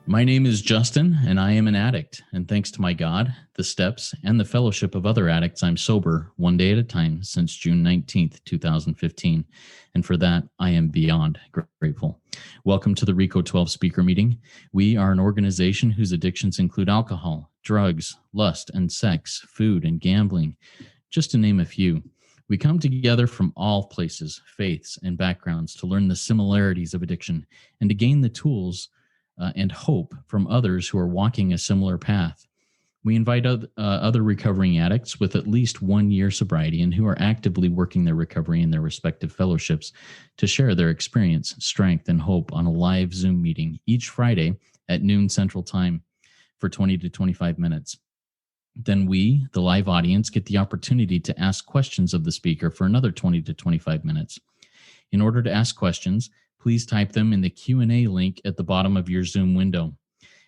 My name is Justin, and I am an addict. And thanks to my God, the steps, and the fellowship of other addicts, I'm sober one day at a time since June 19th, 2015. And for that, I am beyond grateful. Welcome to the RECO12 speaker meeting. We are an organization whose addictions include alcohol, drugs, lust and sex, food and gambling, just to name a few. We come together from all places, faiths, and backgrounds to learn the similarities of addiction and to gain the tools and hope from others who are walking a similar path. We invite other recovering addicts with at least 1 year sobriety and who are actively working their recovery in their respective fellowships to share their experience, strength, and hope on a live Zoom meeting each Friday at noon Central Time for 20 to 25 minutes. Then we, the live audience, get the opportunity to ask questions of the speaker for another 20 to 25 minutes. In order to ask questions, please type them in the Q&A link at the bottom of your Zoom window.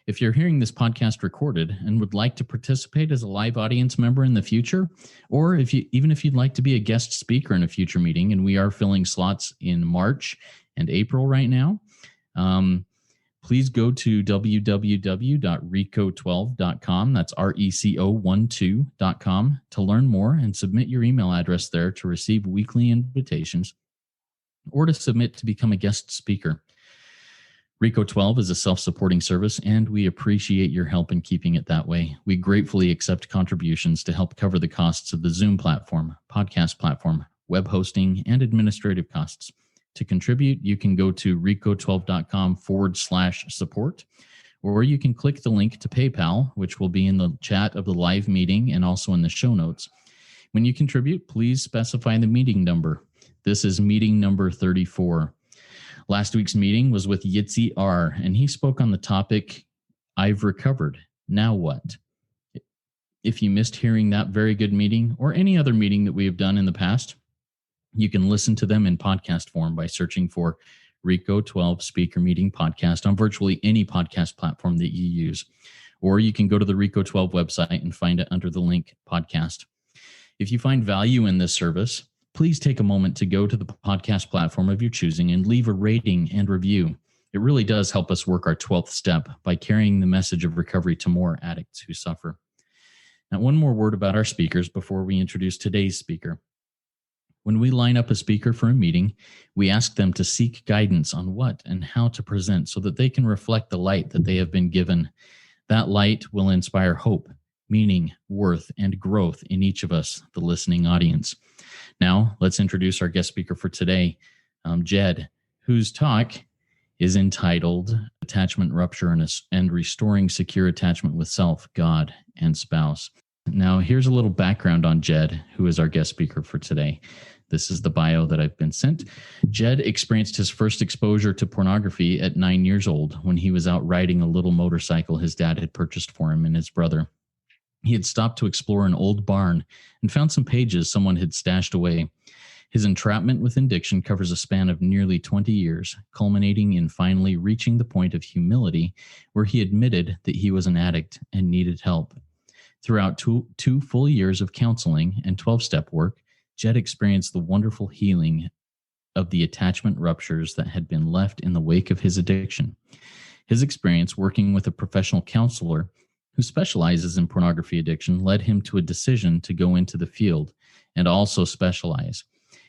If you're hearing this podcast recorded and would like to participate as a live audience member in the future, or if you'd like to be a guest speaker in a future meeting, and we are filling slots in March and April right now, please go to www.reco12.com. That's RECO12.com to learn more and submit your email address there to receive weekly invitations or to submit to become a guest speaker. RECO12 is a self-supporting service, and we appreciate your help in keeping it that way. We gratefully accept contributions to help cover the costs of the Zoom platform, podcast platform, web hosting, and administrative costs. To contribute, you can go to reco12.com/support, or you can click the link to PayPal, which will be in the chat of the live meeting and also in the show notes. When you contribute, please specify the meeting number. This is meeting number 34. Last week's meeting was with Yitzi R., and he spoke on the topic, I've recovered, now what? If you missed hearing that very good meeting or any other meeting that we have done in the past, you can listen to them in podcast form by searching for RECO12 Speaker Meeting Podcast on virtually any podcast platform that you use. Or you can go to the RECO12 website and find it under the link podcast. If you find value in this service, please take a moment to go to the podcast platform of your choosing and leave a rating and review. It really does help us work our 12th step by carrying the message of recovery to more addicts who suffer. Now, one more word about our speakers before we introduce today's speaker. When we line up a speaker for a meeting, we ask them to seek guidance on what and how to present so that they can reflect the light that they have been given. That light will inspire hope, meaning, worth, and growth in each of us, the listening audience. Now, let's introduce our guest speaker for today, Jed, whose talk is entitled Attachment Rupture and Restoring Secure Attachment with Self, God, and Spouse. Now, here's a little background on Jed, who is our guest speaker for today. This is the bio that I've been sent. Jed experienced his first exposure to pornography at 9 years old when he was out riding a little motorcycle his dad had purchased for him and his brother. He had stopped to explore an old barn and found some pages someone had stashed away. His entrapment with addiction covers a span of nearly 20 years, culminating in finally reaching the point of humility where he admitted that he was an addict and needed help. Throughout two full years of counseling and 12-step work, Jed experienced the wonderful healing of the attachment ruptures that had been left in the wake of his addiction. His experience working with a professional counselor who specializes in pornography addiction led him to a decision to go into the field and also specialize.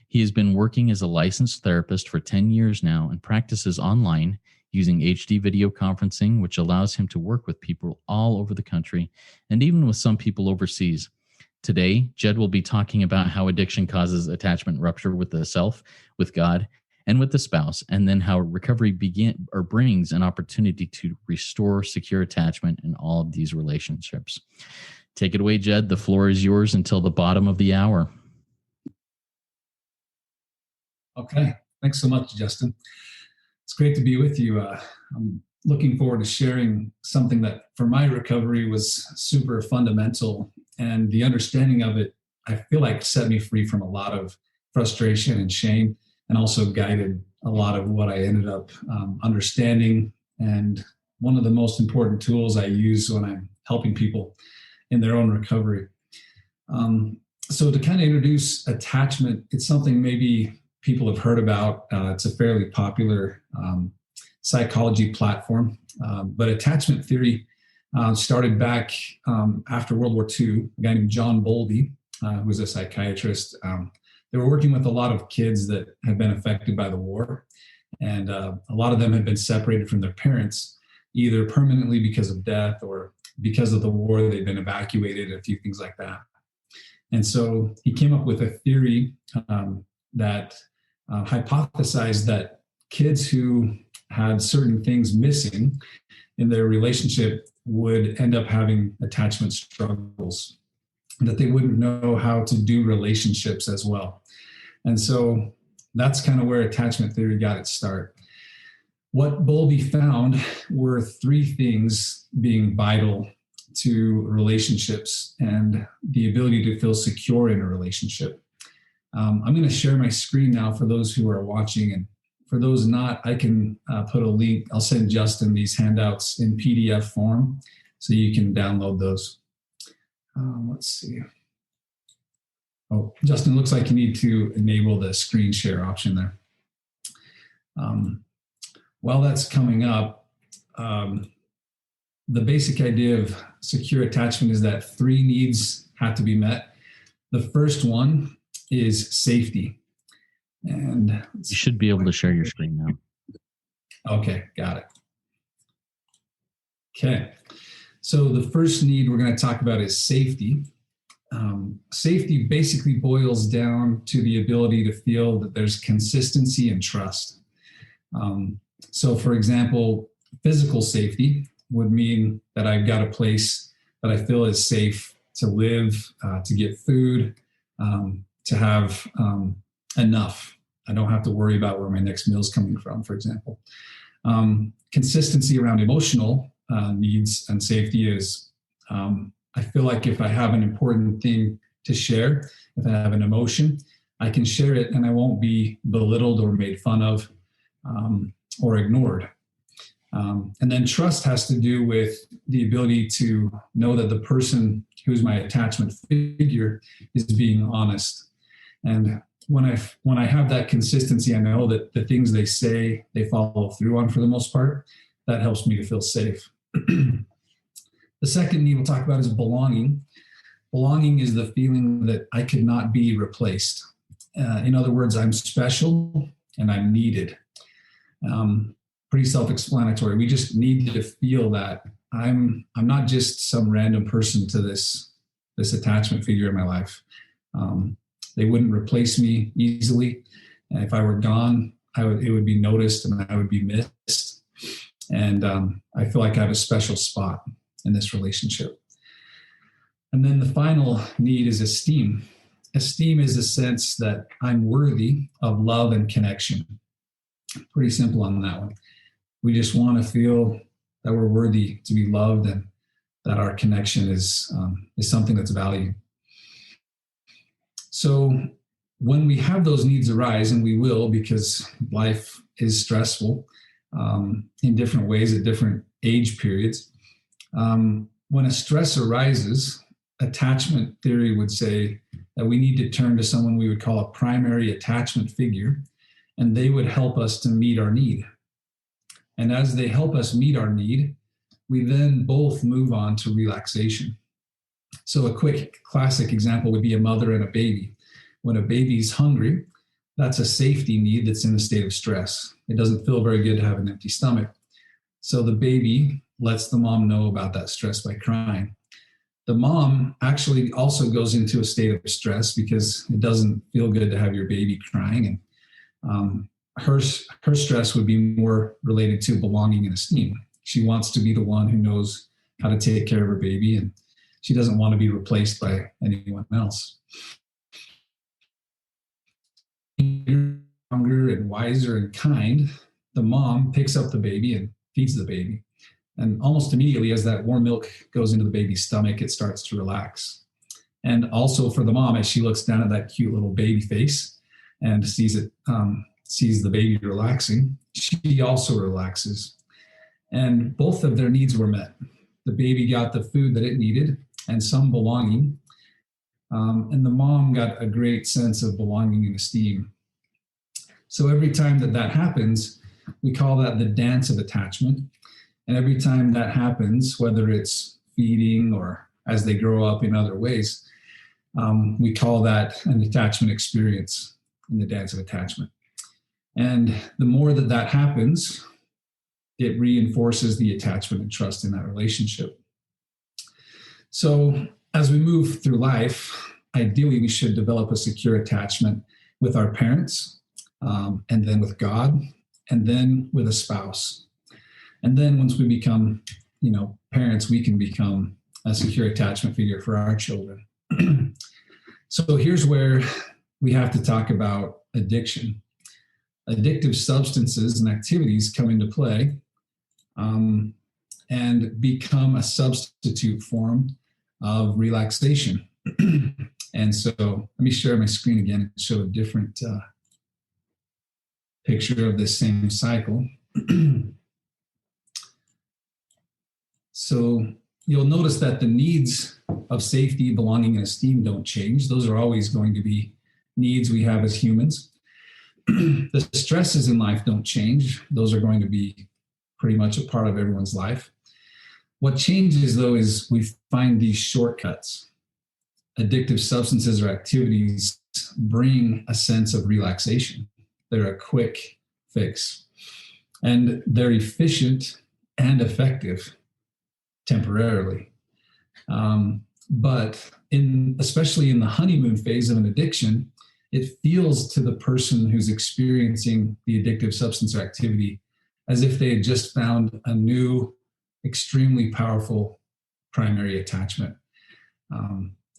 He has been working as a licensed therapist for 10 years now and practices online using HD video conferencing, which allows him to work with people all over the country and even with some people overseas. Today, Jed will be talking about how addiction causes attachment rupture with the self, with God, and with the spouse, and then how recovery brings an opportunity to restore secure attachment in all of these relationships. Take it away, Jed. The floor is yours until the bottom of the hour. Okay. Thanks so much, Justin. It's great to be with you. I'm looking forward to sharing something that for my recovery was super fundamental, and the understanding of it, I feel like set me free from a lot of frustration and shame, and also guided a lot of what I ended up understanding. And one of the most important tools I use when I'm helping people in their own recovery. So to kind of introduce attachment, it's something maybe people have heard about. It's a fairly popular psychology platform. But attachment theory started back after World War II. A guy named John Bowlby, who was a psychiatrist. They were working with a lot of kids that had been affected by the war. And a lot of them had been separated from their parents, either permanently because of death or because of the war. They'd been evacuated, a few things like that. And so he came up with a theory that hypothesized that kids who had certain things missing in their relationship would end up having attachment struggles, that they wouldn't know how to do relationships as well. And so that's kind of where attachment theory got its start. What Bowlby found were three things being vital to relationships and the ability to feel secure in a relationship. I'm going to share my screen now for those who are watching, and for those not, I can put a link. I'll send Justin these handouts in PDF form so you can download those. Let's see. Oh, Justin, looks like you need to enable the screen share option there. While that's coming up, the basic idea of secure attachment is that three needs have to be met. The first one is safety. And you should be able to share your screen now. Okay, got it. Okay, so the first need we're going to talk about is safety. Safety basically boils down to the ability to feel that there's consistency and trust. So for example, physical safety would mean that I've got a place that I feel is safe to live, to get food, to have enough. I don't have to worry about where my next meal is coming from, for example. Consistency around emotional needs and safety is, I feel like if I have an important thing to share, if I have an emotion, I can share it and I won't be belittled or made fun of or ignored. And then trust has to do with the ability to know that the person who's my attachment figure is being honest. And when I have that consistency, I know that the things they say, they follow through on for the most part. That helps me to feel safe. The second need we'll talk about is belonging. Belonging is the feeling that I could not be replaced. In other words, I'm special and I'm needed. Pretty self-explanatory. We just need to feel that I'm not just some random person to this attachment figure in my life. They wouldn't replace me easily. And if I were gone, it would be noticed and I would be missed. And I feel like I have a special spot in this relationship. And then the final need is esteem. Esteem is a sense that I'm worthy of love and connection. Pretty simple on that one. We just want to feel that we're worthy to be loved and that our connection is something that's valued. So when we have those needs arise, and we will because life is stressful in different ways at different age periods, when a stress arises, attachment theory would say that we need to turn to someone we would call a primary attachment figure, and they would help us to meet our need. And as they help us meet our need, we then both move on to relaxation. So a quick classic example would be a mother and a baby. When a baby's hungry, that's a safety need that's in a state of stress. It doesn't feel very good to have an empty stomach. So the baby lets the mom know about that stress by crying. The mom actually also goes into a state of stress because it doesn't feel good to have your baby crying. And her stress would be more related to belonging and esteem. She wants to be the one who knows how to take care of her baby, and she doesn't want to be replaced by anyone else. Younger and wiser and kind, the mom picks up the baby and feeds the baby. And almost immediately as that warm milk goes into the baby's stomach, it starts to relax. And also for the mom, as she looks down at that cute little baby face and sees the baby relaxing, she also relaxes. And both of their needs were met. The baby got the food that it needed and some belonging. And the mom got a great sense of belonging and esteem. So every time that happens, we call that the dance of attachment. And every time that happens, whether it's feeding or as they grow up in other ways, we call that an attachment experience in the dance of attachment. And the more that that happens, it reinforces the attachment and trust in that relationship. So as we move through life, ideally we should develop a secure attachment with our parents, and then with God, and then with a spouse. And then once we become, parents, we can become a secure attachment figure for our children. So here's where we have to talk about addiction. Addictive substances and activities come into play and become a substitute form of relaxation. And so let me share my screen again and show a different picture of this same cycle. So you'll notice that the needs of safety, belonging, and esteem don't change. Those are always going to be needs we have as humans. The stresses in life don't change. Those are going to be pretty much a part of everyone's life. What changes, though, is we find these shortcuts. Addictive substances or activities bring a sense of relaxation. They're a quick fix. And they're efficient and effective temporarily. But especially in the honeymoon phase of an addiction, it feels to the person who's experiencing the addictive substance or activity as if they had just found a new, extremely powerful primary attachment.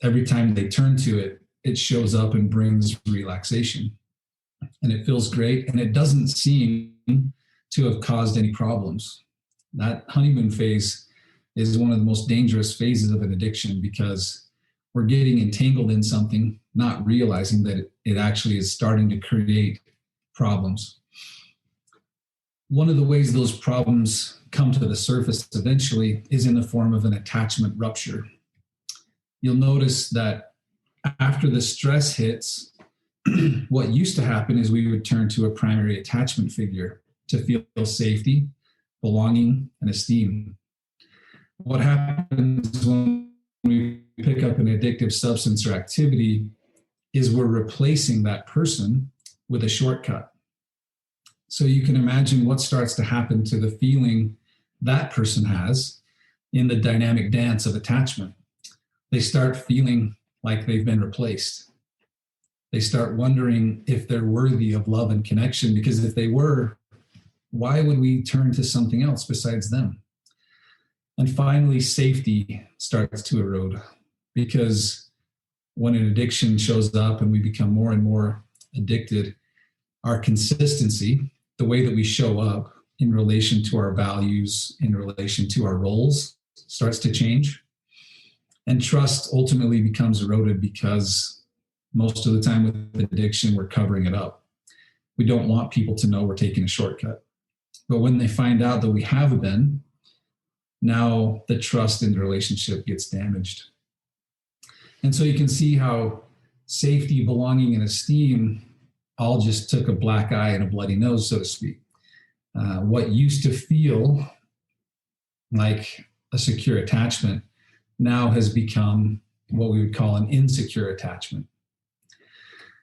Every time they turn to it, it shows up and brings relaxation. And it feels great, and it doesn't seem to have caused any problems. That honeymoon phase is one of the most dangerous phases of an addiction because we're getting entangled in something, not realizing that it actually is starting to create problems. One of the ways those problems come to the surface eventually is in the form of an attachment rupture. You'll notice that after the stress hits, what used to happen is we would turn to a primary attachment figure to feel safety, belonging, and esteem. What happens when we pick up an addictive substance or activity is we're replacing that person with a shortcut. So you can imagine what starts to happen to the feeling that person has in the dynamic dance of attachment. They start feeling like they've been replaced. They start wondering if they're worthy of love and connection, because if they were, why would we turn to something else besides them? And finally, safety starts to erode, because when an addiction shows up and we become more and more addicted, our consistency, the way that we show up in relation to our values, in relation to our roles, starts to change. And trust ultimately becomes eroded because most of the time with addiction, we're covering it up. We don't want people to know we're taking a shortcut. But when they find out that we have been, now the trust in the relationship gets damaged. And so you can see how safety, belonging, and esteem all just took a black eye and a bloody nose, so to speak. What used to feel like a secure attachment now has become what we would call an insecure attachment.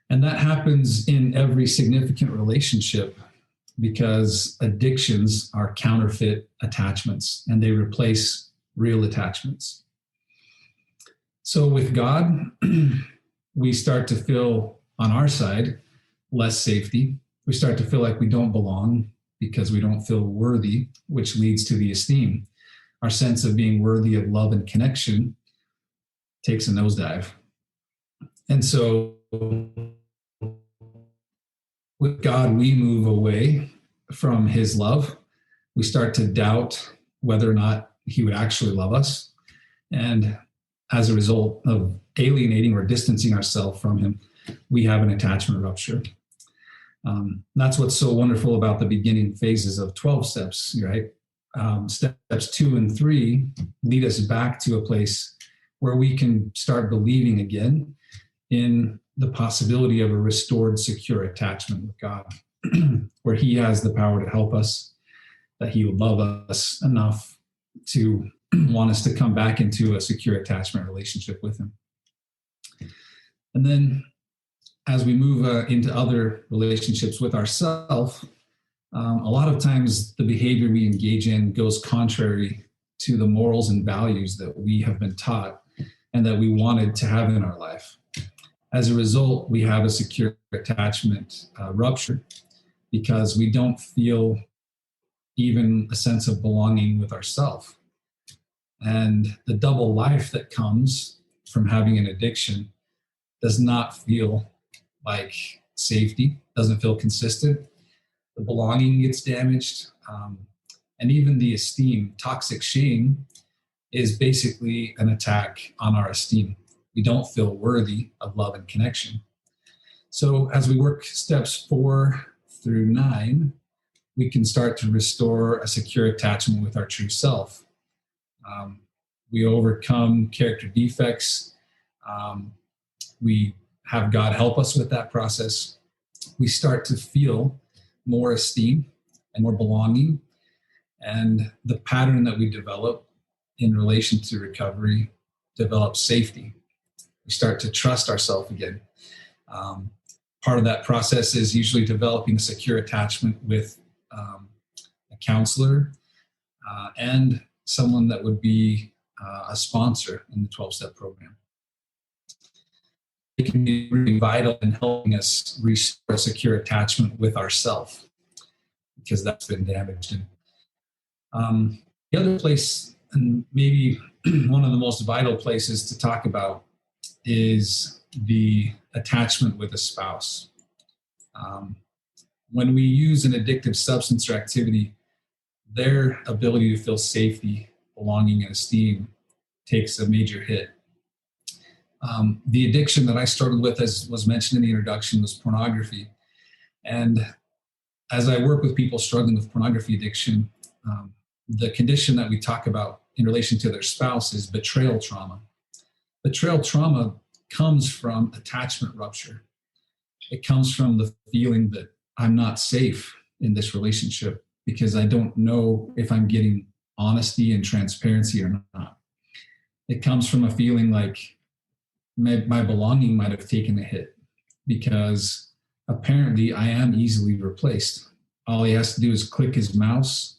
And that happens in every significant relationship because addictions are counterfeit attachments and they replace real attachments. So with God, we start to feel on our side less safety. We start to feel like we don't belong because we don't feel worthy, which leads to the esteem. Our sense of being worthy of love and connection takes a nosedive. And so with God, we move away from his love. We start to doubt whether or not he would actually love us. And as a result of alienating or distancing ourselves from him, we have an attachment rupture. That's what's so wonderful about the beginning phases of 12 steps, right? Steps 2 and 3 lead us back to a place where we can start believing again in the possibility of a restored, secure attachment with God. where he has the power to help us, that he would love us enough to want us to come back into a secure attachment relationship with him. And then as we move into other relationships with ourselves, a lot of times the behavior we engage in goes contrary to the morals and values that we have been taught and that we wanted to have in our life. As a result, we have a secure attachment rupture because we don't feel even a sense of belonging with ourselves. And the double life that comes from having an addiction does not feel like safety, doesn't feel consistent. The belonging gets damaged. And even the esteem, toxic shame, is basically an attack on our esteem. We don't feel worthy of love and connection. So as we work steps 4 through 9, we can start to restore a secure attachment with our true self. We overcome character defects. We have God help us with that process. We start to feel more esteem and more belonging. And the pattern that we develop in relation to recovery develops safety. We start to trust ourselves again. Part of that process is usually developing a secure attachment with a counselor and someone that would be a sponsor in the 12-step program. It can be really vital in helping us restore a secure attachment with ourselves because that's been damaged. And the other place, and maybe one of the most vital places to talk about, is the attachment with a spouse. When we use an addictive substance or activity, their ability to feel safety, belonging, and esteem takes a major hit. The addiction that I struggled with, as was mentioned in the introduction, was pornography. And as I work with people struggling with pornography addiction, the condition that we talk about in relation to their spouse is betrayal trauma. Betrayal trauma comes from attachment rupture. It comes from the feeling that I'm not safe in this relationship because I don't know if I'm getting honesty and transparency or not. It comes from a feeling like my belonging might have taken a hit because apparently I am easily replaced. All he has to do is click his mouse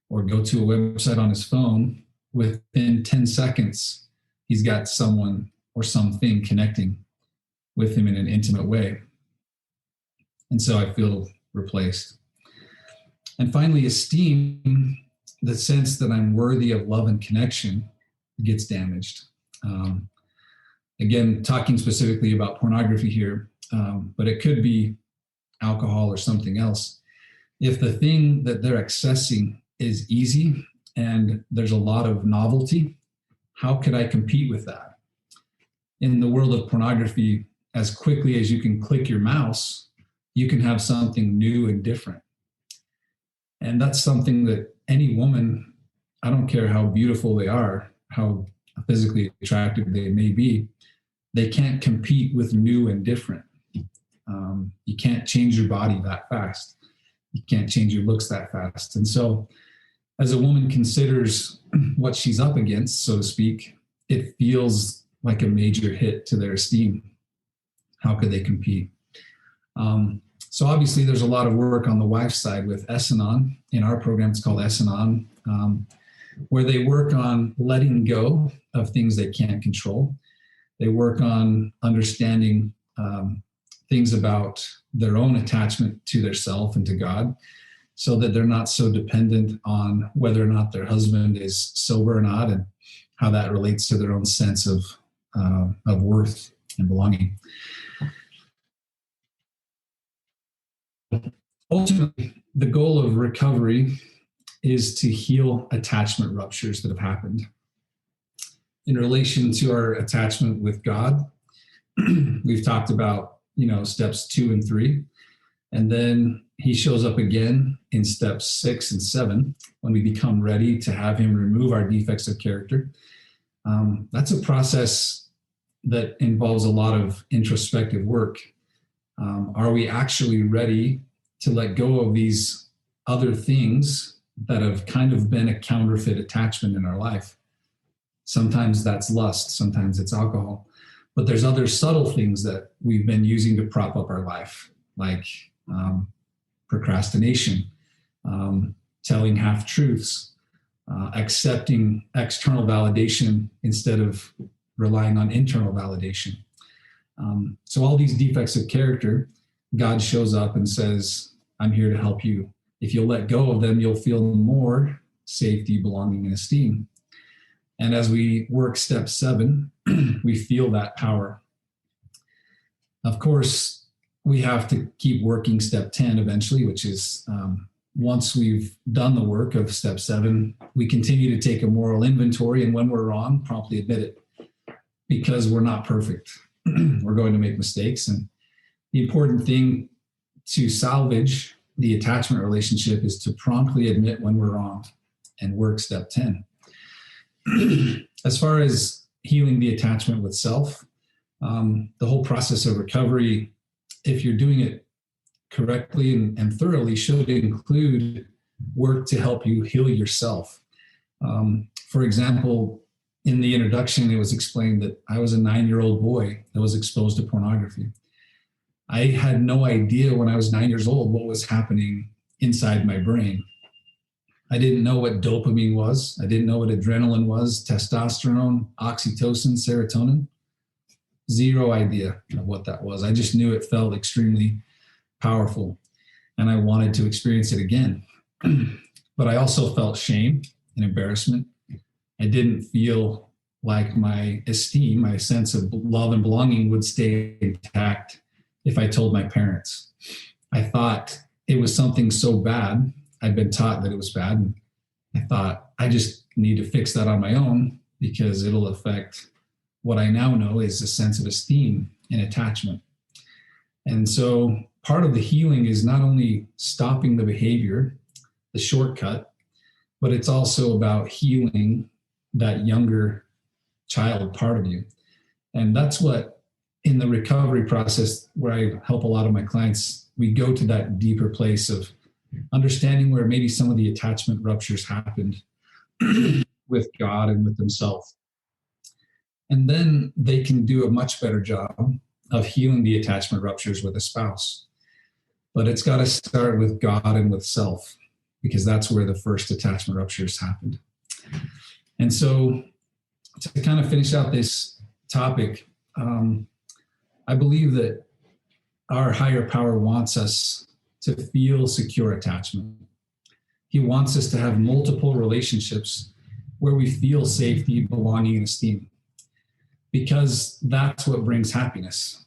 or go to a website on his phone. Within 10 seconds, he's got someone or something connecting with him in an intimate way. And so I feel replaced. And finally, esteem, the sense that I'm worthy of love and connection, gets damaged. Again, talking specifically about pornography here, but it could be alcohol or something else. If the thing that they're accessing is easy and there's a lot of novelty, how could I compete with that? In the world of pornography, as quickly as you can click your mouse, you can have something new and different. And that's something that any woman, I don't care how beautiful they are, how physically attractive they may be, they can't compete with new and different. You can't change your body that fast. You can't change your looks that fast. And so as a woman considers what she's up against, so to speak, it feels like a major hit to their esteem. How could they compete? So obviously there's a lot of work on the wife's side with S&On. In our program, it's called S&On, where they work on letting go of things they can't control. They work on understanding things about their own attachment to their self and to God, so that they're not so dependent on whether or not their husband is sober or not, and how that relates to their own sense of worth and belonging. Ultimately, the goal of recovery is to heal attachment ruptures that have happened. In relation to our attachment with God, we've talked about, steps 2 and 3, and then he shows up again in steps 6 and 7 when we become ready to have him remove our defects of character. That's a process that involves a lot of introspective work. Are we actually ready to let go of these other things that have kind of been a counterfeit attachment in our life. Sometimes that's lust, sometimes it's alcohol, but there's other subtle things that we've been using to prop up our life, like procrastination, telling half truths, accepting external validation instead of relying on internal validation. So all these defects of character, God shows up and says, I'm here to help you. If you'll let go of them, you'll feel more safety, belonging, and esteem. And as we work step 7, we feel that power. Of course, we have to keep working step 10 eventually, which is once we've done the work of step 7, we continue to take a moral inventory. And when we're wrong, promptly admit it, because we're not perfect. We're going to make mistakes. And the important thing to salvage the attachment relationship is to promptly admit when we're wrong and work step 10. As far as healing the attachment with self, the whole process of recovery, if you're doing it correctly and thoroughly, should include work to help you heal yourself. For example, in the introduction, it was explained that I was a 9-year-old boy that was exposed to pornography. I had no idea when I was 9 years old what was happening inside my brain. I didn't know what dopamine was. I didn't know what adrenaline was, testosterone, oxytocin, serotonin. Zero idea of what that was. I just knew it felt extremely powerful, and I wanted to experience it again. But I also felt shame and embarrassment. I didn't feel like my esteem, my sense of love and belonging would stay intact if I told my parents. I thought it was something so bad. I'd been taught that it was bad. And I thought, I just need to fix that on my own because it'll affect what I now know is a sense of esteem and attachment. And so part of the healing is not only stopping the behavior, the shortcut, but it's also about healing that younger child part of you. And that's what, in the recovery process where I help a lot of my clients, we go to that deeper place of understanding where maybe some of the attachment ruptures happened with God and with themselves. And then they can do a much better job of healing the attachment ruptures with a spouse. But it's got to start with God and with self, because that's where the first attachment ruptures happened. And so to kind of finish out this topic, I believe that our higher power wants us to feel secure attachment. He wants us to have multiple relationships where we feel safety, belonging, and esteem, because that's what brings happiness.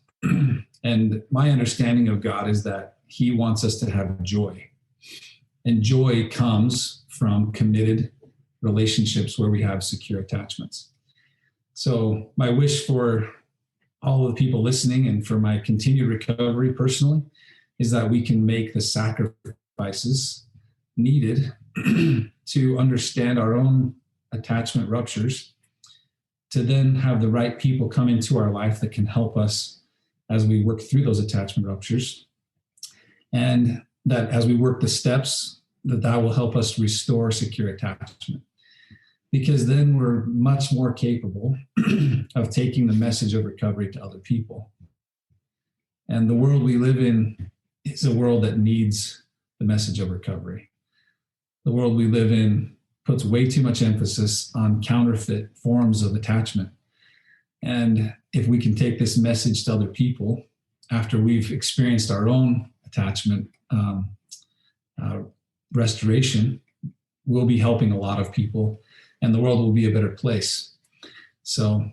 And my understanding of God is that he wants us to have joy. And joy comes from committed relationships where we have secure attachments. So my wish for all of the people listening and for my continued recovery personally is that we can make the sacrifices needed to understand our own attachment ruptures, to then have the right people come into our life that can help us as we work through those attachment ruptures. And that as we work the steps, that will help us restore secure attachment. Because then we're much more capable of taking the message of recovery to other people. And the world we live in is a world that needs the message of recovery. The world we live in puts way too much emphasis on counterfeit forms of attachment. And if we can take this message to other people after we've experienced our own attachment restoration, we'll be helping a lot of people, and the world will be a better place. So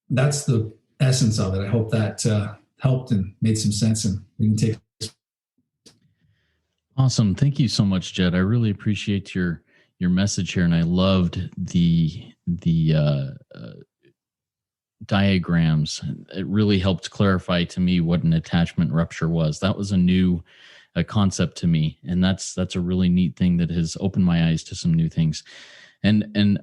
that's the essence of it. I hope that helped and made some sense, and we can take. Awesome. Thank you so much, Jed. I really appreciate your message here, and I loved the diagrams. It really helped clarify to me what an attachment rupture was. That was a new concept to me, and that's a really neat thing that has opened my eyes to some new things. And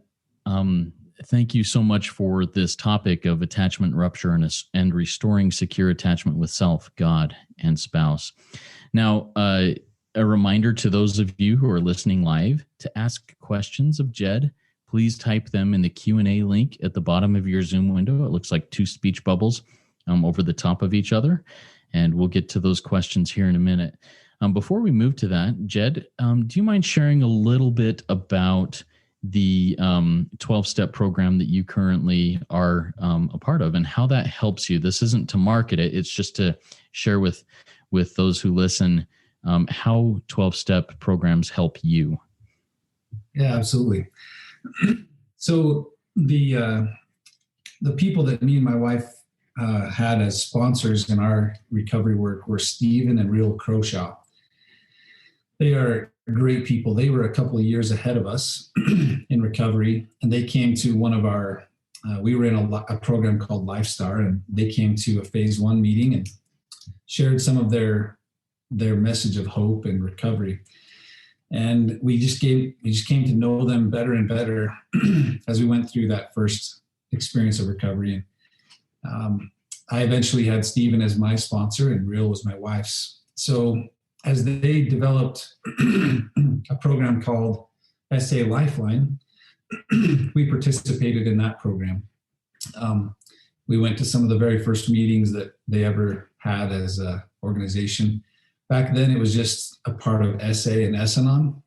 thank you so much for this topic of attachment rupture and restoring secure attachment with self, God, and spouse. Now, a reminder to those of you who are listening live to ask questions of Jed. Please type them in the Q&A link at the bottom of your Zoom window. It looks like two speech bubbles over the top of each other, and we'll get to those questions here in a minute. Before we move to that, Jed, do you mind sharing a little bit about the 12-step program that you currently are a part of and how that helps you? This isn't to market it. It's just to share with those who listen how 12-step programs help you. Yeah, absolutely. So the people that me and my wife had as sponsors in our recovery work were Stephen and Real Croshaw. They are great people. They were a couple of years ahead of us in recovery, and they came to one of our, we were in a program called Lifestar, and they came to a phase 1 meeting and shared some of their message of hope and recovery. And we just came to know them better and better as we went through that first experience of recovery. And I eventually had Stephen as my sponsor, and Real was my wife's. So as they developed a program called SA Lifeline, we participated in that program. We went to some of the very first meetings that they ever had as an organization. Back then, it was just a part of SA and S-Anon.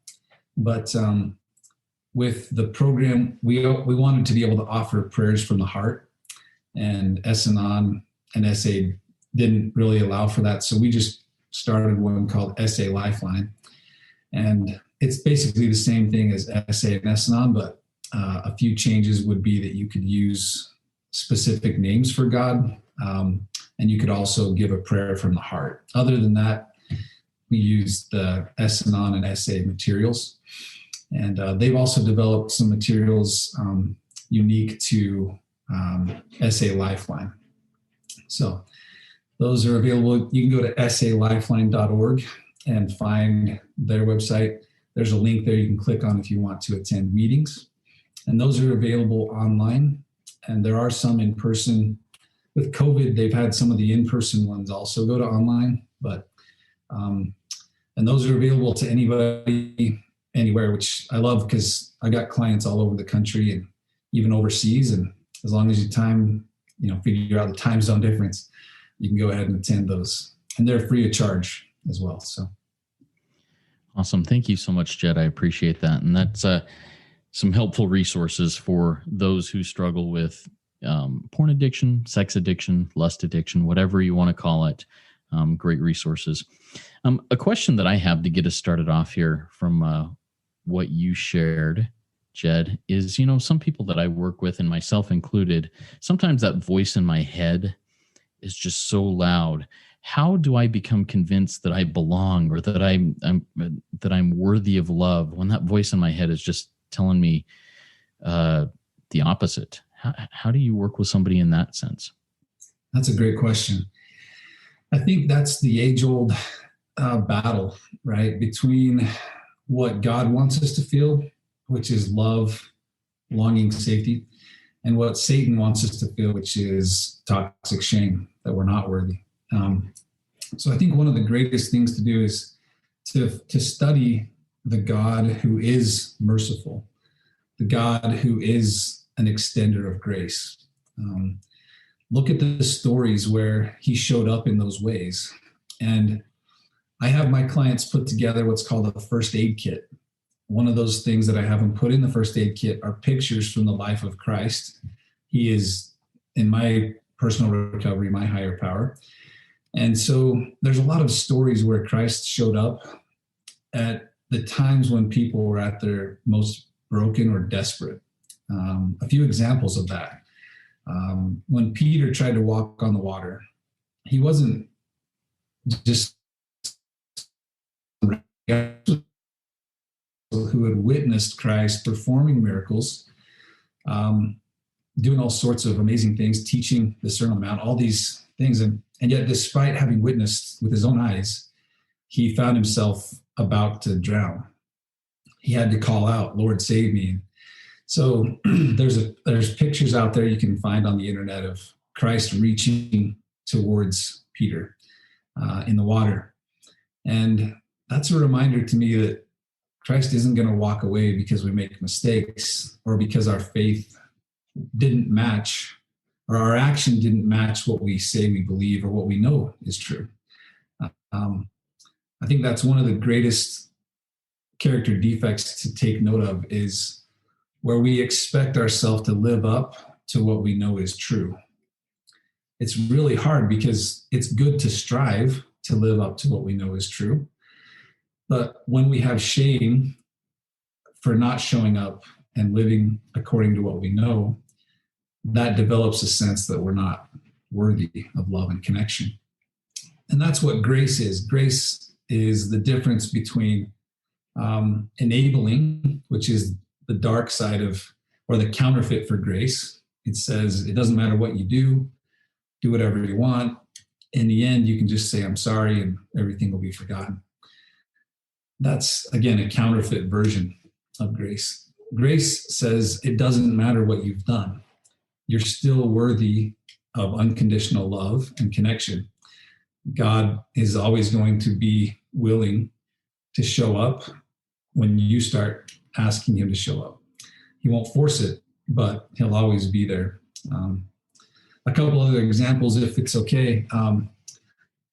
But with the program, we wanted to be able to offer prayers from the heart. And S-Anon and SA didn't really allow for that. So we just started one called SA Lifeline. And it's basically the same thing as SA and S-Anon, but a few changes would be that you could use specific names for God, and you could also give a prayer from the heart. Other than that, we used the S-Anon and SA materials. And they've also developed some materials unique to SA Lifeline. So those are available. You can go to salifeline.org and find their website. There's a link there you can click on if you want to attend meetings. And those are available online. And there are some in person. With COVID, they've had some of the in-person ones also go to online. But and those are available to anybody, anywhere, which I love because I got clients all over the country and even overseas. And as long as you figure out the time zone difference, you can go ahead and attend those. And they're free of charge as well. So awesome. Thank you so much, Jed. I appreciate that. And that's some helpful resources for those who struggle with porn addiction, sex addiction, lust addiction, whatever you want to call it. Great resources. A question that I have to get us started off here from what you shared, Jed, is, some people that I work with, and myself included, sometimes that voice in my head is just so loud. How do I become convinced that I belong or that I'm worthy of love when that voice in my head is just telling me the opposite? How do you work with somebody in that sense? That's a great question. I think that's the age-old battle, right, between what God wants us to feel, which is love, longing, safety, and what Satan wants us to feel, which is toxic shame, that we're not worthy. So I think one of the greatest things to do is to study the God who is merciful, the God who is an extender of grace. Look at the stories where he showed up in those ways. And I have my clients put together what's called a first aid kit. One of those things that I have them put in the first aid kit are pictures from the life of Christ. He is, in my personal recovery, my higher power. And so there's a lot of stories where Christ showed up at the times when people were at their most broken or desperate. A few examples of that. When Peter tried to walk on the water, he wasn't just who had witnessed Christ performing miracles, doing all sorts of amazing things, teaching the Sermon on the Mount, all these things. And yet, despite having witnessed with his own eyes, he found himself about to drown. He had to call out, "Lord, save me." So there's pictures out there you can find on the internet of Christ reaching towards Peter in the water. And that's a reminder to me that Christ isn't going to walk away because we make mistakes or because our faith didn't match or our action didn't match what we say we believe or what we know is true. I think that's one of the greatest character defects to take note of, is where we expect ourselves to live up to what we know is true. It's really hard because it's good to strive to live up to what we know is true. But when we have shame for not showing up and living according to what we know, that develops a sense that we're not worthy of love and connection. And that's what grace is. Grace is the difference between enabling, which is the dark side of, or the counterfeit for grace. It says it doesn't matter what you do whatever you want. In the end, you can just say, I'm sorry, and everything will be forgotten. That's, again, a counterfeit version of grace. Grace says it doesn't matter what you've done. You're still worthy of unconditional love and connection. God is always going to be willing to show up when you start asking him to show up. He won't force it, but he'll always be there. A couple other examples, if it's okay.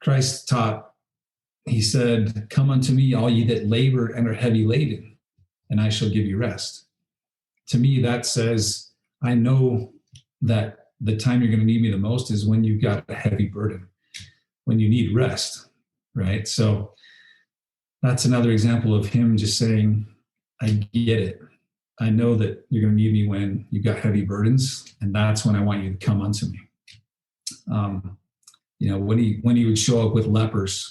Christ taught, he said, come unto me, all ye that labor and are heavy laden, and I shall give you rest. To me, that says, I know that the time you're going to need me the most is when you've got a heavy burden, when you need rest, right? So that's another example of him just saying, I get it. I know that you're going to need me when you've got heavy burdens, and that's when I want you to come unto me. When he would show up with lepers,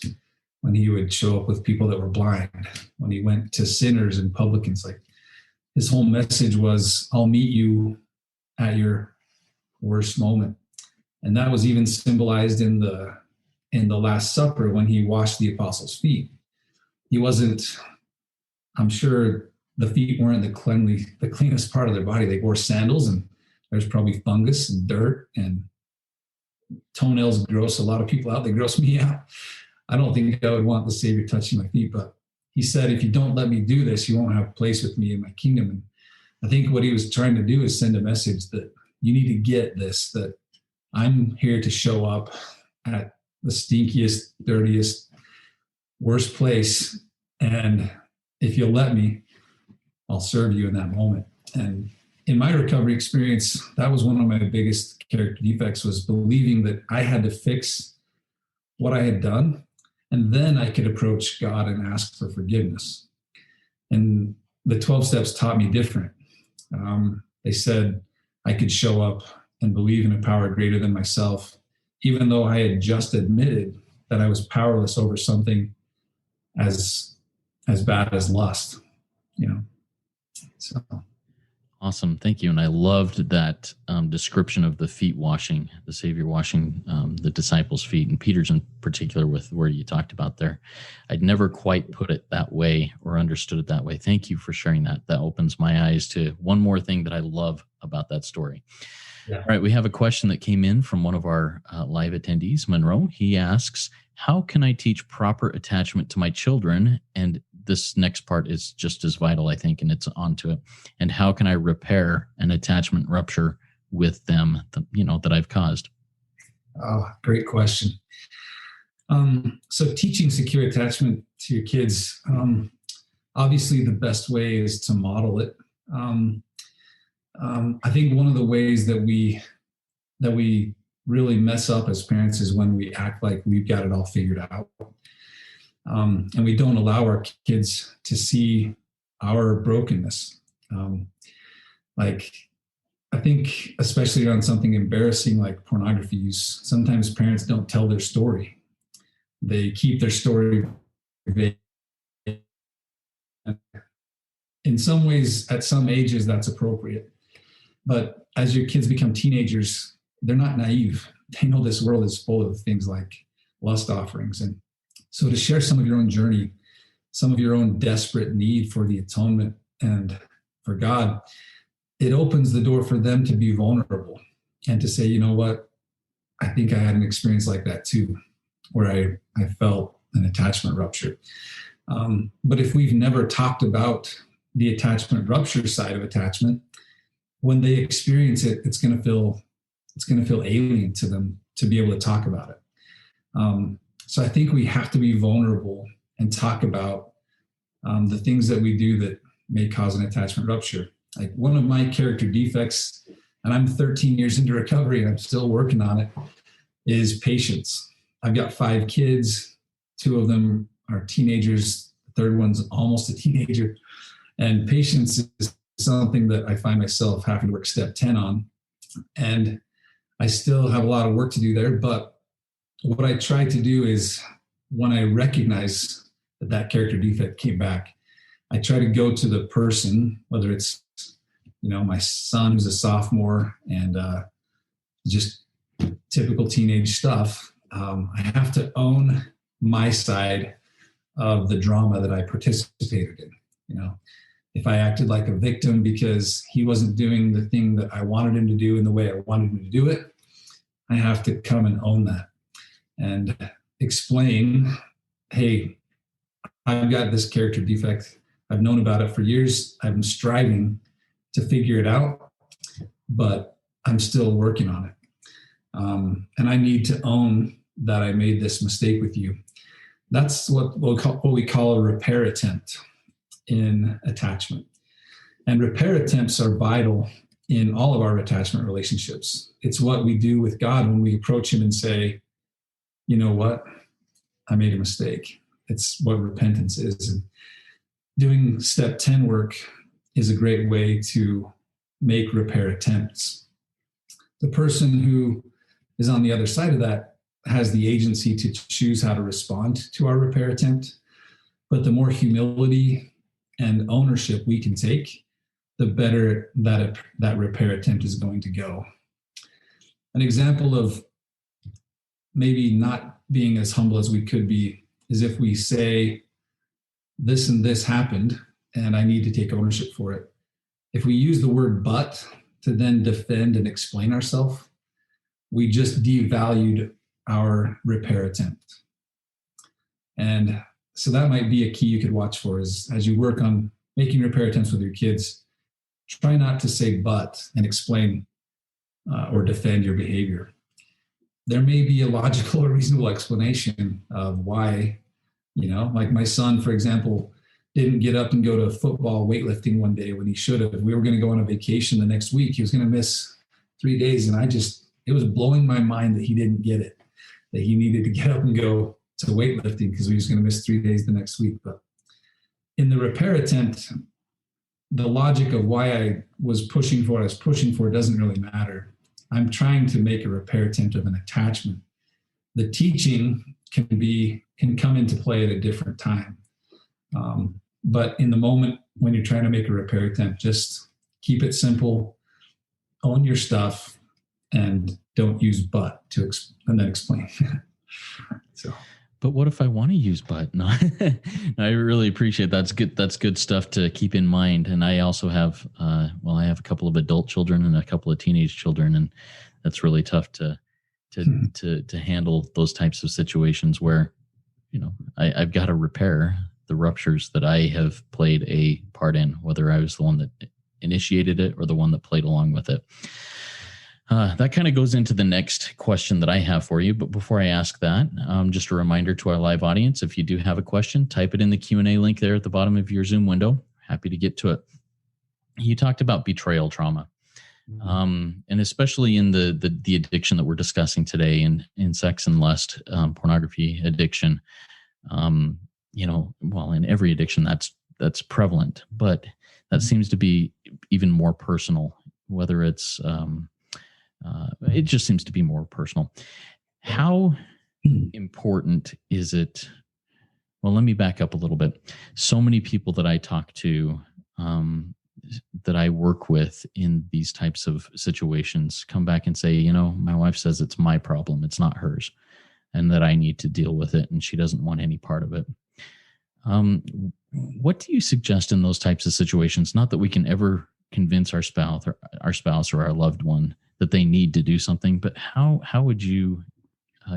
when he would show up with people that were blind, when he went to sinners and publicans, like his whole message was, I'll meet you at your worst moment. And that was even symbolized in the Last Supper when he washed the apostles' feet. He wasn't, I'm sure the feet weren't the cleanest part of their body. They wore sandals, and there's probably fungus and dirt, and toenails gross a lot of people out. They gross me out. I don't think I would want the Savior touching my feet, but he said, if you don't let me do this, you won't have a place with me in my kingdom. And I think what he was trying to do is send a message that you need to get this, that I'm here to show up at the stinkiest, dirtiest, worst place. And if you'll let me, I'll serve you in that moment. And in my recovery experience, that was one of my biggest character defects, was believing that I had to fix what I had done, and then I could approach God and ask for forgiveness. And the 12 steps taught me different. They said I could show up and believe in a power greater than myself, even though I had just admitted that I was powerless over something as bad as lust, So. Awesome. Thank you. And I loved that description of the feet washing, the Savior washing the disciples' feet, and Peter's in particular, with where you talked about there. I'd never quite put it that way or understood it that way. Thank you for sharing that. That opens my eyes to one more thing that I love about that story. Yeah. All right. We have a question that came in from one of our live attendees, Monroe. He asks, how can I teach proper attachment to my children? And this next part is just as vital, I think, and it's onto it. And how can I repair an attachment rupture with them, that I've caused? Oh, great question. So teaching secure attachment to your kids, obviously the best way is to model it. I think one of the ways that we really mess up as parents is when we act like we've got it all figured out. And we don't allow our kids to see our brokenness. I think especially around something embarrassing like pornography use, sometimes parents don't tell their story. They keep their story vague. In some ways, at some ages, that's appropriate. But as your kids become teenagers, they're not naive. They know this world is full of things like lust offerings. And so to share some of your own journey, some of your own desperate need for the atonement and for God, it opens the door for them to be vulnerable and to say, you know what, I think I had an experience like that too, where I felt an attachment rupture. But if we've never talked about the attachment rupture side of attachment, when they experience it, it's going to feel alien to them to be able to talk about it. So I think we have to be vulnerable and talk about the things that we do that may cause an attachment rupture. Like one of my character defects, and I'm 13 years into recovery and I'm still working on it, is patience. I've got 5 kids. 2 of them are teenagers. The third one's almost a teenager. And patience is something that I find myself having to work step 10 on. And I still have a lot of work to do there. But what I try to do is when I recognize that character defect came back, I try to go to the person, whether it's, my son who's a sophomore and just typical teenage stuff. I have to own my side of the drama that I participated in. If I acted like a victim because he wasn't doing the thing that I wanted him to do in the way I wanted him to do it, I have to come and own that and explain, hey, I've got this character defect. I've known about it for years. I've been striving to figure it out, but I'm still working on it. And I need to own that I made this mistake with you. That's what we call a repair attempt in attachment. And repair attempts are vital in all of our attachment relationships. It's what we do with God when we approach him and say, you know what, I made a mistake. It's what repentance is. And doing step 10 work is a great way to make repair attempts. The person who is on the other side of that has the agency to choose how to respond to our repair attempt. But the more humility and ownership we can take, the better that repair attempt is going to go. An example of maybe not being as humble as we could be is if we say, this and this happened, and I need to take ownership for it. If we use the word but to then defend and explain ourselves, we just devalued our repair attempt. And so that might be a key you could watch for is as you work on making repair attempts with your kids, try not to say but and explain or defend your behavior. There may be a logical or reasonable explanation of why, like my son, for example, didn't get up and go to football weightlifting one day when he should have. We were going to go on a vacation the next week. He was going to miss 3 days. And it was blowing my mind that he didn't get it, that he needed to get up and go to weightlifting because we was going to miss 3 days the next week. But in the repair attempt, the logic of why I was pushing for what I was pushing for doesn't really matter. I'm trying to make a repair attempt of an attachment. The teaching can come into play at a different time. But in the moment when you're trying to make a repair attempt, just keep it simple, own your stuff, and don't use but and then explain. So. But what if I want to use but? No, I really appreciate that. That's good stuff to keep in mind. And I also have, I have a couple of adult children and a couple of teenage children, and that's really tough to handle those types of situations where, I've got to repair the ruptures that I have played a part in, whether I was the one that initiated it or the one that played along with it. That kind of goes into the next question that I have for you. But before I ask that, just a reminder to our live audience, if you do have a question, type it in the Q&A link there at the bottom of your Zoom window. Happy to get to it. You talked about betrayal trauma, and especially in the addiction that we're discussing today in sex and lust, pornography addiction. In every addiction that's prevalent, but that seems to be even more personal, whether it's, it just seems to be more personal. How important is it? Well, let me back up a little bit. So many people that I talk to, that I work with in these types of situations come back and say, my wife says it's my problem. It's not hers, and that I need to deal with it. And she doesn't want any part of it. What do you suggest in those types of situations? Not that we can ever convince our spouse or our loved one that they need to do something. But how would you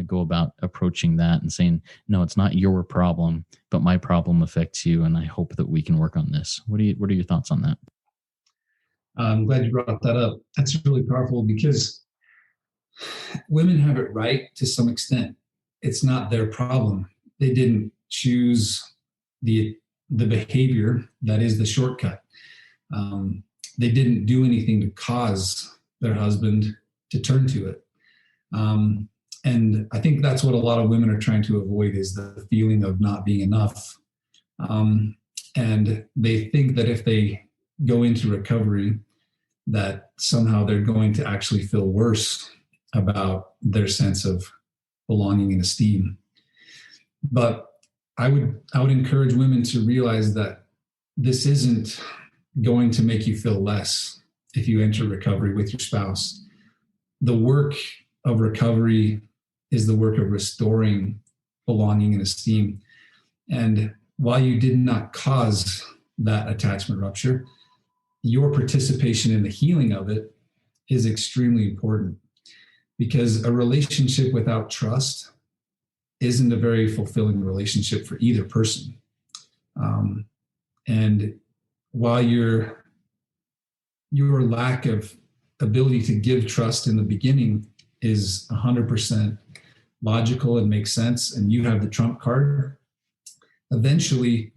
go about approaching that and saying, no, it's not your problem, but my problem affects you, and I hope that we can work on this? What are your thoughts on that? I'm glad you brought that up. That's really powerful because women have it right to some extent. It's not their problem. They didn't choose the behavior that is the shortcut. They didn't do anything to cause their husband to turn to it. And I think that's what a lot of women are trying to avoid, is the feeling of not being enough. And they think that if they go into recovery, that somehow they're going to actually feel worse about their sense of belonging and esteem. But I would encourage women to realize that this isn't going to make you feel less if you enter recovery with your spouse. The work of recovery is the work of restoring belonging and esteem. And while you did not cause that attachment rupture, your participation in the healing of it is extremely important, because a relationship without trust isn't a very fulfilling relationship for either person. And while your lack of ability to give trust in the beginning is 100% logical and makes sense, and you have the trump card, eventually,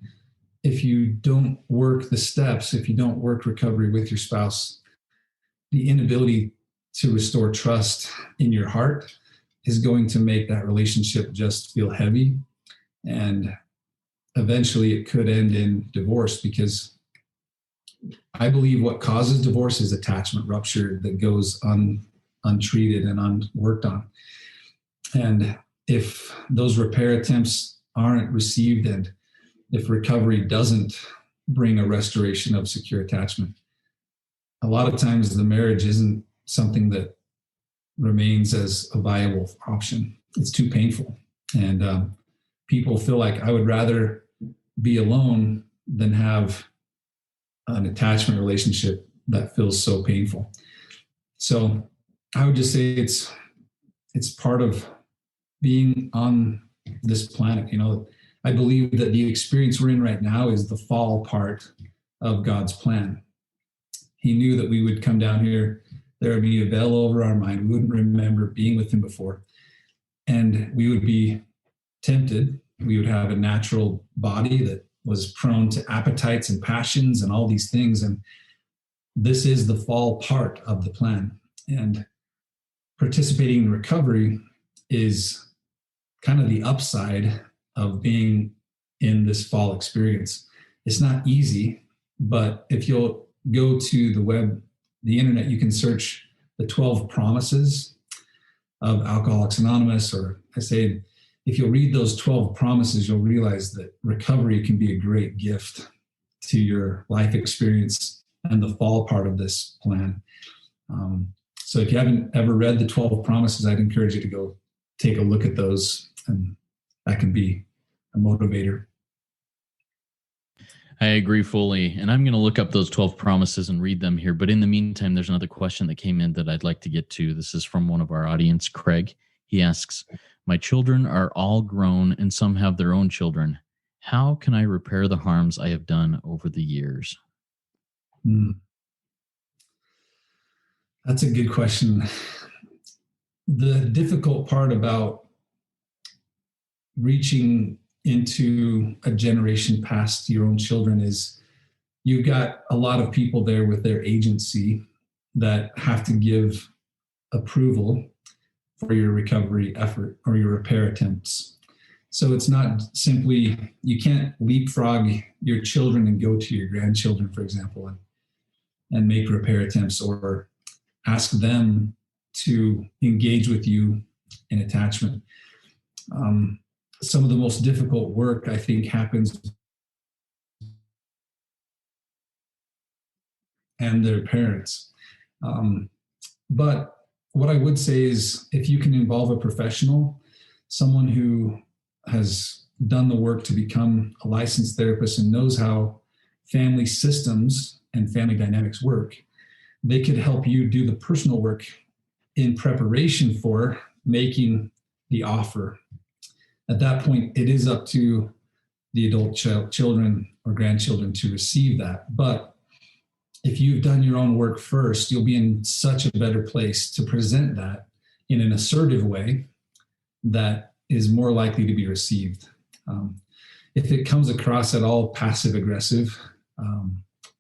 if you don't work the steps, if you don't work recovery with your spouse, the inability to restore trust in your heart is going to make that relationship just feel heavy. And eventually it could end in divorce, because I believe what causes divorce is attachment rupture that goes untreated and unworked on. And if those repair attempts aren't received, and if recovery doesn't bring a restoration of secure attachment, a lot of times the marriage isn't something that remains as a viable option. It's too painful. And people feel like, I would rather be alone than have an attachment relationship that feels so painful. So I would just say it's part of being on this planet. You know, I believe that the experience we're in right now is the fall part of God's plan. He knew that we would come down here, there would be a veil over our mind, we wouldn't remember being with him before, and we would be tempted. We would have a natural body that was prone to appetites and passions and all these things. And this is the fall part of the plan. And participating in recovery is kind of the upside of being in this fall experience. It's not easy, but if you'll go to the internet, you can search the 12 promises of Alcoholics Anonymous, or I say, if you'll read those 12 promises, you'll realize that recovery can be a great gift to your life experience and the fall part of this plan. So if you haven't ever read the 12 promises, I'd encourage you to go take a look at those, and that can be a motivator. I agree fully. And I'm going to look up those 12 promises and read them here. But in the meantime, there's another question that came in that I'd like to get to. This is from one of our audience, Craig. He asks, my children are all grown and some have their own children. How can I repair the harms I have done over the years? That's a good question. The difficult part about reaching into a generation past your own children is you've got a lot of people there with their agency that have to give approval for your recovery effort or your repair attempts. So it's not simply, you can't leapfrog your children and go to your grandchildren, for example, and make repair attempts or ask them to engage with you in attachment. Some of the most difficult work, I think, happens and their parents. But what I would say is, if you can involve a professional, someone who has done the work to become a licensed therapist and knows how family systems and family dynamics work, they could help you do the personal work in preparation for making the offer. At that point, it is up to the adult children or grandchildren to receive that. But if you've done your own work first, you'll be in such a better place to present that in an assertive way that is more likely to be received. If it comes across at all passive aggressive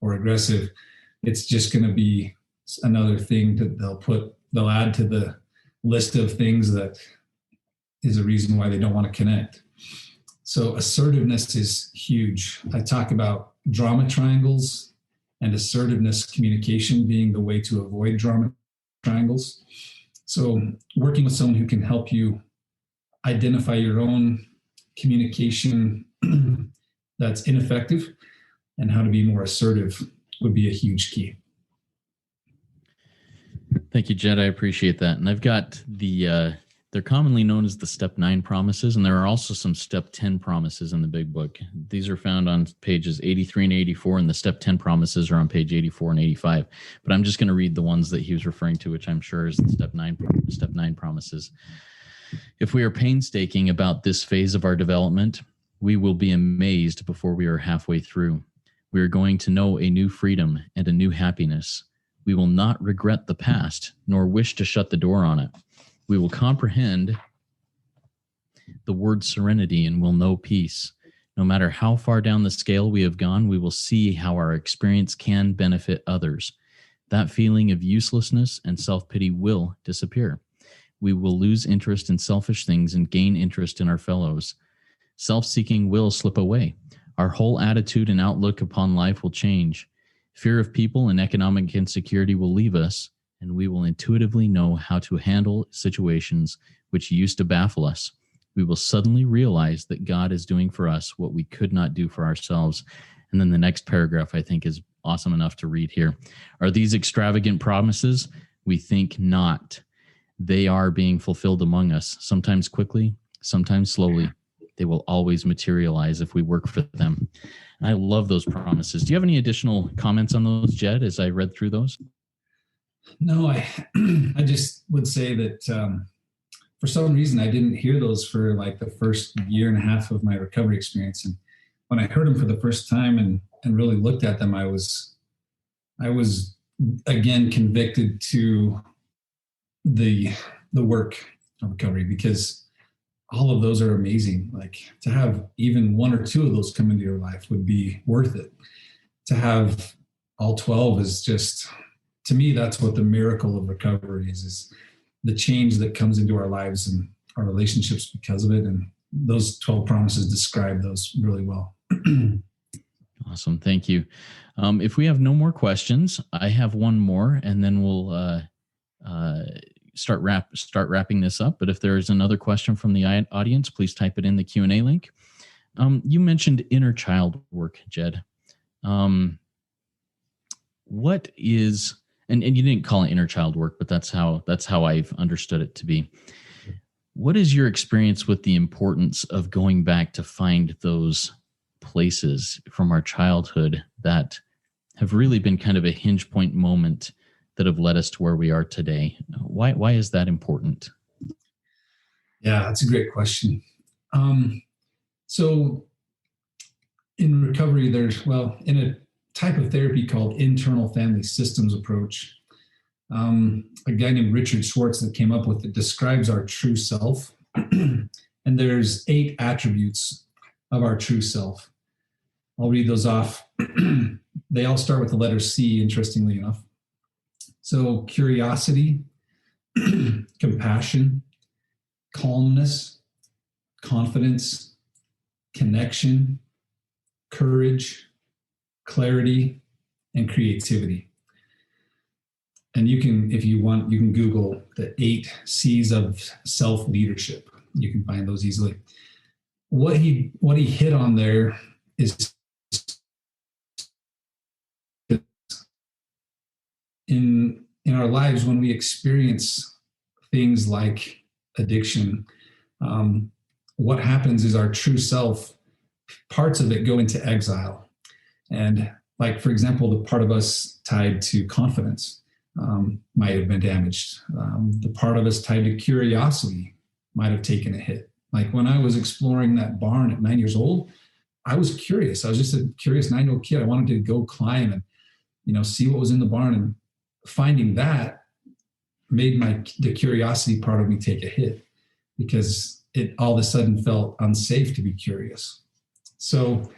or aggressive, it's just going to be another thing that they'll add to the list of things that is a reason why they don't want to connect. So assertiveness is huge. I talk about drama triangles and assertiveness communication being the way to avoid drama triangles. So working with someone who can help you identify your own communication that's ineffective and how to be more assertive would be a huge key. Thank you, Jed. I appreciate that. And I've got they're commonly known as the Step 9 promises, and there are also some Step 10 promises in the big book. These are found on pages 83 and 84, and the Step 10 promises are on page 84 and 85. But I'm just going to read the ones that he was referring to, which I'm sure is the Step 9 promises. If we are painstaking about this phase of our development, we will be amazed before we are halfway through. We are going to know a new freedom and a new happiness. We will not regret the past, nor wish to shut the door on it. We will comprehend the word serenity and will know peace. No matter how far down the scale we have gone, we will see how our experience can benefit others. That feeling of uselessness and self-pity will disappear. We will lose interest in selfish things and gain interest in our fellows. Self-seeking will slip away. Our whole attitude and outlook upon life will change. Fear of people and economic insecurity will leave us, and we will intuitively know how to handle situations which used to baffle us. We will suddenly realize that God is doing for us what we could not do for ourselves. And then the next paragraph, I think, is awesome enough to read here. Are these extravagant promises? We think not. They are being fulfilled among us, sometimes quickly, sometimes slowly. They will always materialize if we work for them. And I love those promises. Do you have any additional comments on those, Jed, as I read through those? No, I just would say that for some reason I didn't hear those for like the first year and a half of my recovery experience. And when I heard them for the first time and really looked at them, I was again convicted to the work of recovery, because all of those are amazing. Like to have even one or two of those come into your life would be worth it. To have all 12 is just, to me, that's what the miracle of recovery is the change that comes into our lives and our relationships because of it. And those 12 promises describe those really well. Awesome. Thank you. If we have no more questions, I have one more, and then we'll start wrapping this up. But if there is another question from the audience, please type it in the Q&A link. You mentioned inner child work, Jed. What is, and you didn't call it inner child work, but that's how I've understood it to be. What is your experience with the importance of going back to find those places from our childhood that have really been kind of a hinge point moment that have led us to where we are today? Why is that important? Yeah, that's a great question. So in recovery, in a type of therapy called internal family systems approach, a guy named Richard Schwartz that came up with it describes our true self. And there's 8 attributes of our true self. I'll read those off. They all start with the letter C, interestingly enough. So curiosity, compassion, calmness, confidence, connection, courage, clarity, and creativity. And you can, if you want, you can Google the 8 C's of self-leadership. You can find those easily. What he hit on there is in our lives when we experience things like addiction, what happens is our true self, parts of it go into exile. And like, for example, the part of us tied to confidence might have been damaged. The part of us tied to curiosity might have taken a hit. Like when I was exploring that barn at 9 years old, I was curious. I was just a curious 9-year-old kid. I wanted to go climb and, see what was in the barn. And finding that made the curiosity part of me take a hit, because it all of a sudden felt unsafe to be curious. So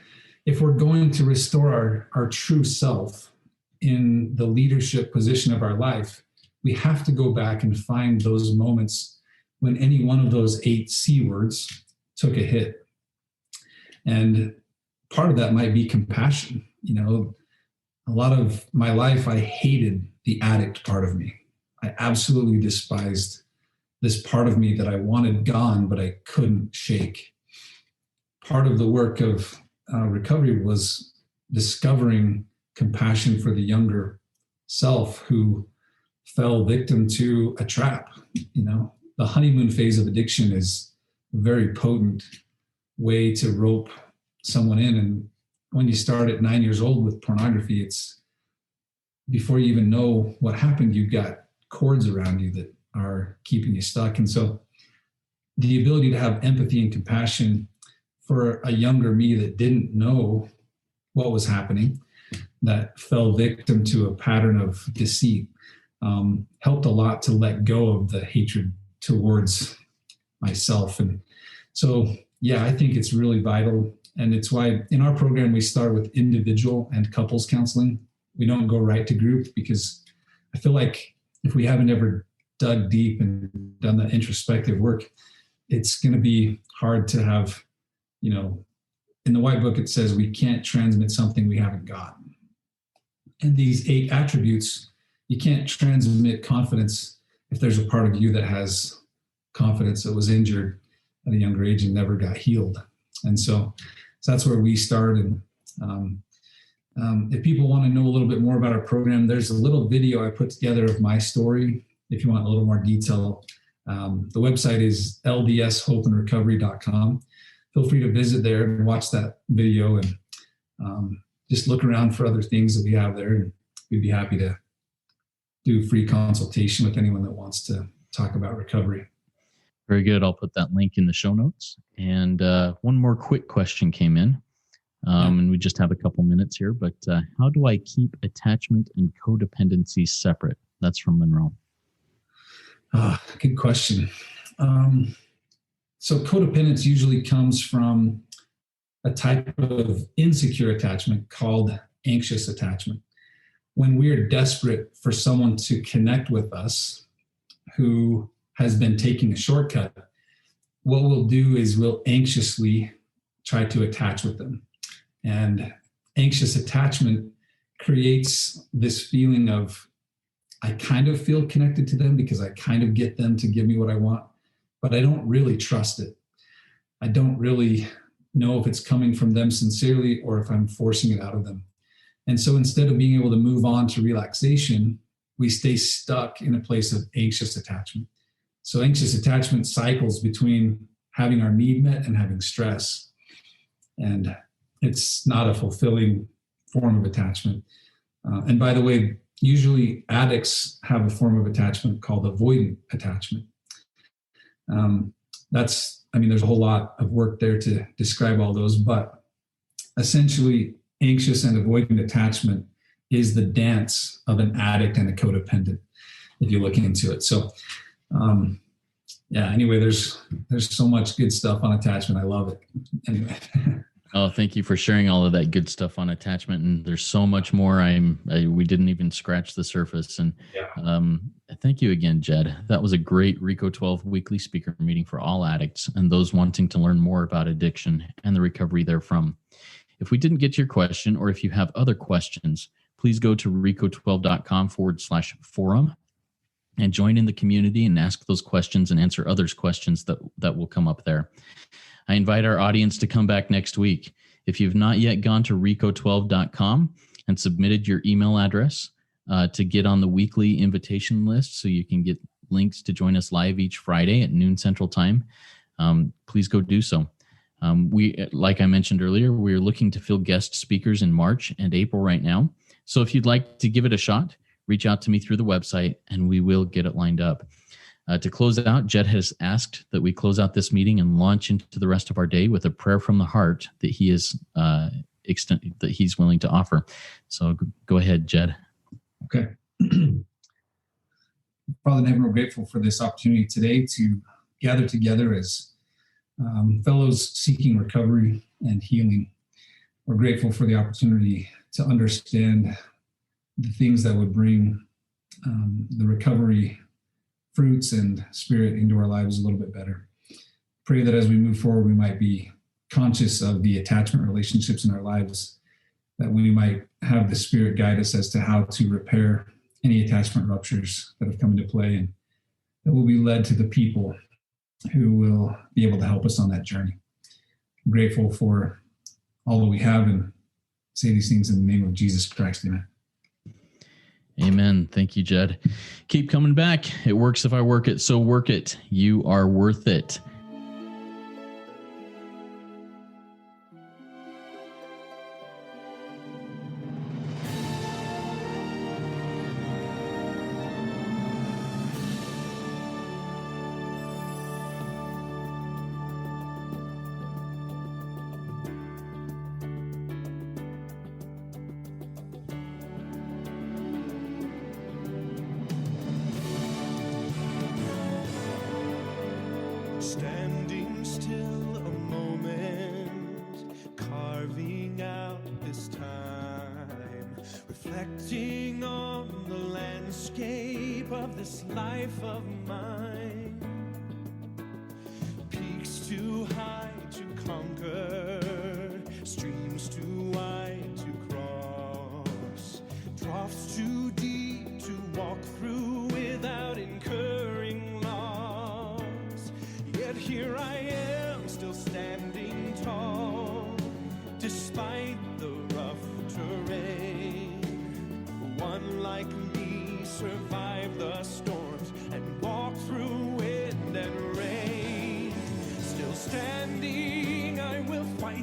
if we're going to restore our true self in the leadership position of our life, we have to go back and find those moments when any one of those 8 C words took a hit. And part of that might be compassion. A lot of my life, I hated the addict part of me. I absolutely despised this part of me that I wanted gone, but I couldn't shake. Part of the work of recovery was discovering compassion for the younger self who fell victim to a trap. The honeymoon phase of addiction is a very potent way to rope someone in. And when you start at 9 years old with pornography, it's before you even know what happened, you've got cords around you that are keeping you stuck. And so the ability to have empathy and compassion for a younger me that didn't know what was happening, that fell victim to a pattern of deceit, helped a lot to let go of the hatred towards myself. And so, I think it's really vital. And it's why in our program, we start with individual and couples counseling. We don't go right to group, because I feel like if we haven't ever dug deep and done that introspective work, it's going to be hard to have, in the white book, it says we can't transmit something we haven't got. And these 8 attributes, you can't transmit confidence if there's a part of you that has confidence that was injured at a younger age and never got healed. And so that's where we start. And if people want to know a little bit more about our program, there's a little video I put together of my story. If you want a little more detail, the website is ldshopeandrecovery.com. Feel free to visit there and watch that video, and just look around for other things that we have there. And we'd be happy to do free consultation with anyone that wants to talk about recovery. Very good. I'll put that link in the show notes. And one more quick question came in, and we just have a couple minutes here, but how do I keep attachment and codependency separate? That's from Monroe. Good question. So codependence usually comes from a type of insecure attachment called anxious attachment. When we're desperate for someone to connect with us who has been taking a shortcut, what we'll do is we'll anxiously try to attach with them. And anxious attachment creates this feeling of, I kind of feel connected to them because I kind of get them to give me what I want, but I don't really trust it. I don't really know if it's coming from them sincerely or if I'm forcing it out of them. And so instead of being able to move on to relaxation, we stay stuck in a place of anxious attachment. So anxious attachment cycles between having our need met and having stress. And it's not a fulfilling form of attachment. And by the way, usually addicts have a form of attachment called avoidant attachment. There's a whole lot of work there to describe all those, but essentially anxious and avoidant attachment is the dance of an addict and a codependent, if you look into it. So, anyway, there's so much good stuff on attachment. I love it. Anyway. Oh, thank you for sharing all of that good stuff on attachment. And there's so much more. We didn't even scratch the surface. And thank you again, Jed. That was a great RECO12 weekly speaker meeting for all addicts and those wanting to learn more about addiction and the recovery therefrom. If we didn't get to your question, or if you have other questions, please go to RECO12.com/forum and join in the community and ask those questions and answer others' questions that will come up there. I invite our audience to come back next week. If you've not yet gone to RECO12.com and submitted your email address to get on the weekly invitation list so you can get links to join us live each Friday at noon Central Time, please go do so. Like I mentioned earlier, we're looking to fill guest speakers in March and April right now. So if you'd like to give it a shot, reach out to me through the website and we will get it lined up. To close it out, Jed has asked that we close out this meeting and launch into the rest of our day with a prayer from the heart that he is that he's willing to offer. So go ahead, Jed. Okay. Father in heaven, we're grateful for this opportunity today to gather together as fellows seeking recovery and healing. We're grateful for the opportunity to understand the things that would bring the recovery fruits and spirit into our lives a little bit better. Pray that as we move forward, we might be conscious of the attachment relationships in our lives, that we might have the Spirit guide us as to how to repair any attachment ruptures that have come into play, and that we'll be led to the people who will be able to help us on that journey. I'm grateful for all that we have and say these things in the name of Jesus Christ. Amen. Amen. Thank you, Jed. Keep coming back. It works if I work it, so work it. You are worth it. Standing still a moment, carving out this time, reflecting on the landscape of this life of mine. Peaks too high to conquer, streams too wide to cross, troughs too deep to walk through without incurring loss. Yet here I am, still standing tall, despite the rough terrain. One like me survived the storms and walked through wind and rain. Still standing, I will fight